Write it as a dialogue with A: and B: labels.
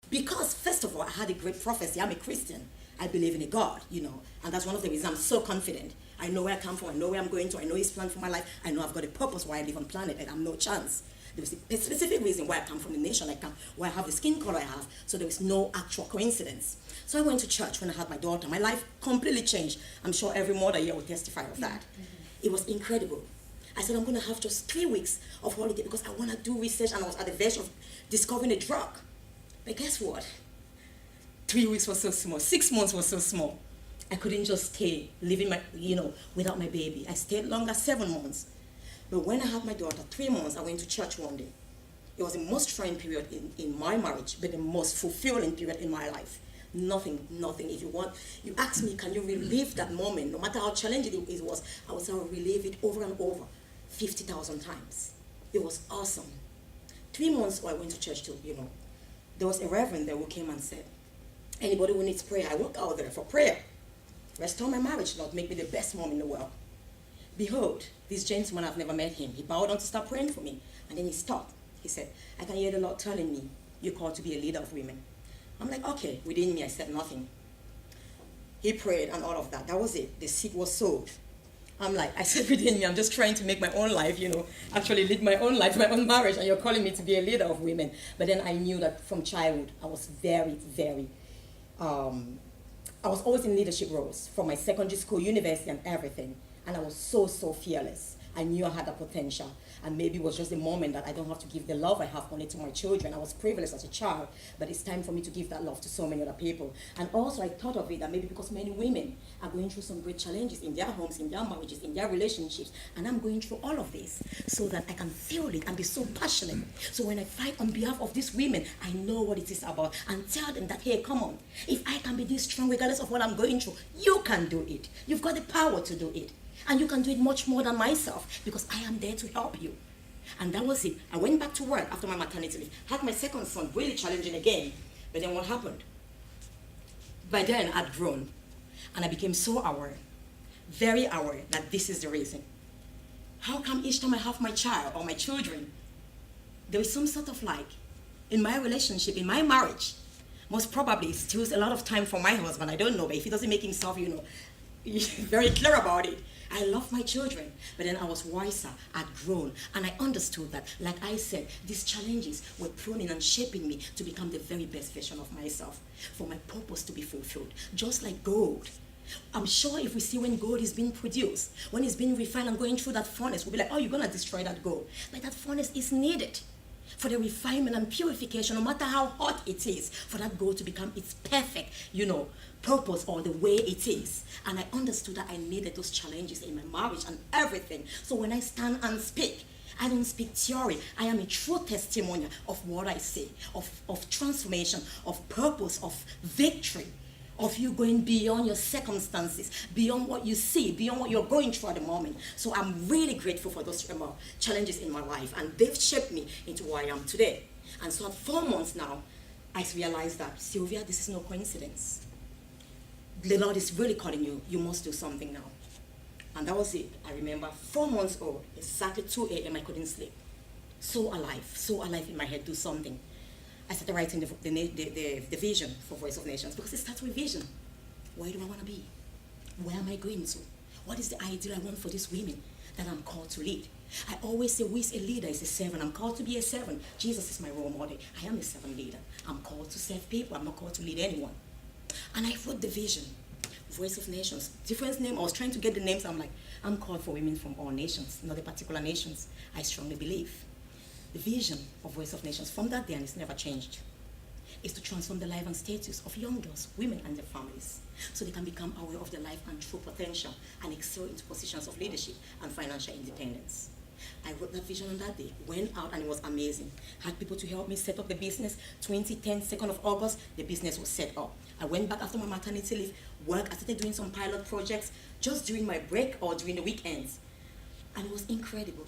A: Because, first of all, I had a great prophecy. I'm a Christian. I believe in a God, and that's one of the reasons I'm so confident. I know where I come from. I know where I'm going to. I know His plan for my life. I know I've got a purpose why I live on planet, and I'm no chance. There's a specific reason why I come from the nation I come, why I have the skin color I have. So there is no actual coincidence. So I went to church when I had my daughter. My life completely changed. I'm sure every mother here will testify of that. It was incredible. I said, I'm going to have just 3 weeks of holiday because I want to do research, and I was at the verge of discovering a drug. But guess what? 3 weeks was so small. 6 months was so small. I couldn't just stay living without my baby. I stayed longer, 7 months. But when I had my daughter, 3 months, I went to church one day. It was the most trying period in my marriage, but the most fulfilling period in my life. Nothing. If you want, you ask me, can you relive that moment? No matter how challenging it was, I would say I would relive it over and over, 50,000 times. It was awesome. 3 months ago, I went to church too, There was a reverend there who came and said, anybody who needs prayer, I walk out there for prayer. Restore my marriage, Lord, make me the best mom in the world. Behold, this gentleman, I've never met him. He bowed down to start praying for me. And then he stopped. He said, I can hear the Lord telling me you're called to be a leader of women. I'm like, okay. Within me, I said nothing. He prayed and all of that. That was it. The seed was sowed. I said within me, I'm just trying to make my own life, actually lead my own life, my own marriage, and you're calling me to be a leader of women. But then I knew that from childhood, I was very, very, I was always in leadership roles, from my secondary school, university, and everything. And I was so, so fearless. I knew I had the potential. And maybe it was just the moment that I don't have to give the love I have only to my children. I was privileged as a child, but it's time for me to give that love to so many other people. And also I thought of it that maybe because many women are going through some great challenges in their homes, in their marriages, in their relationships, and I'm going through all of this so that I can feel it and be so passionate. So when I fight on behalf of these women, I know what it is about and tell them that, hey, come on, if I can be this strong regardless of what I'm going through, you can do it. You've got the power to do it. And you can do it much more than myself because I am there to help you. And that was it. I went back to work after my maternity leave. Had my second son, really challenging again. But then what happened? By then, I'd grown. And I became so aware, very aware that this is the reason. How come each time I have my child or my children, there is some sort of in my relationship, in my marriage, most probably it steals a lot of time from my husband. I don't know, but if he doesn't make himself, very clear about it. I love my children, but then I was wiser, I'd grown, and I understood that, like I said, these challenges were pruning and shaping me to become the very best version of myself, for my purpose to be fulfilled, just like gold. I'm sure if we see when gold is being produced, when it's being refined and going through that furnace, we'll be like, oh, you're going to destroy that gold. But that furnace is needed for the refinement and purification, no matter how hot it is, for that gold to become its perfect, purpose or the way it is. And I understood that I needed those challenges in my marriage and everything. So when I stand and speak, I don't speak theory. I am a true testimonial of what I say, of transformation, of purpose, of victory, of you going beyond your circumstances, beyond what you see, beyond what you're going through at the moment. So I'm really grateful for those challenges in my life, and they've shaped me into who I am today. And so at 4 months now, I realized that, Sylvia, this is no coincidence. The Lord is really calling you. You must do something now. And that was it. I remember 4 months old, exactly 2 a.m. I couldn't sleep. So alive in my head, do something. I started writing the vision for Voice of Nations because it starts with vision. Where do I want to be? Where am I going to? What is the ideal I want for these women that I'm called to lead? I always say, who is a leader is a servant. I'm called to be a servant. Jesus is my role model. I am a servant leader. I'm called to serve people. I'm not called to lead anyone. And I wrote the vision, Voice of Nations. Different name. I was trying to get the names. I'm called for women from all nations, not the particular nations. I strongly believe. The vision of Voice of Nations from that day, and it's never changed, is to transform the life and status of young girls, women, and their families, so they can become aware of their life and true potential and excel into positions of leadership and financial independence. I wrote that vision on that day, went out, and it was amazing. Had people to help me set up the business. 2010, 2nd of August, the business was set up. I went back after my maternity leave, I started doing some pilot projects just during my break or during the weekends. And it was incredible.